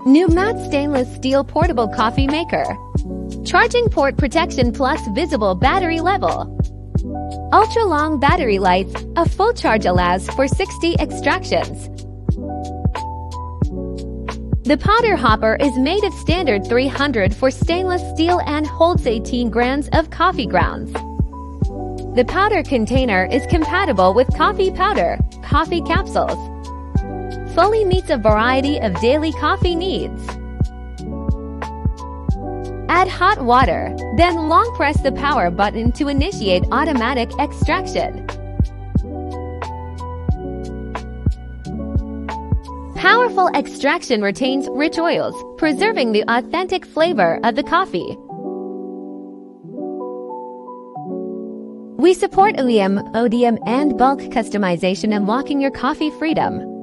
New matte stainless steel portable coffee maker. Charging port protection plus visible battery level. Ultra-long battery life, a full charge allows for 60 extractions. The powder hopper is made of standard 300 for stainless steel and holds 18 grams of coffee grounds. The powder container is compatible with coffee powder, coffee capsules. Fully meets a variety of daily coffee needs. Add hot water, then long press the power button to initiate automatic extraction. Powerful extraction retains rich oils, preserving the authentic flavor of the coffee. We support OEM, ODM, and bulk customization, unlocking your coffee freedom.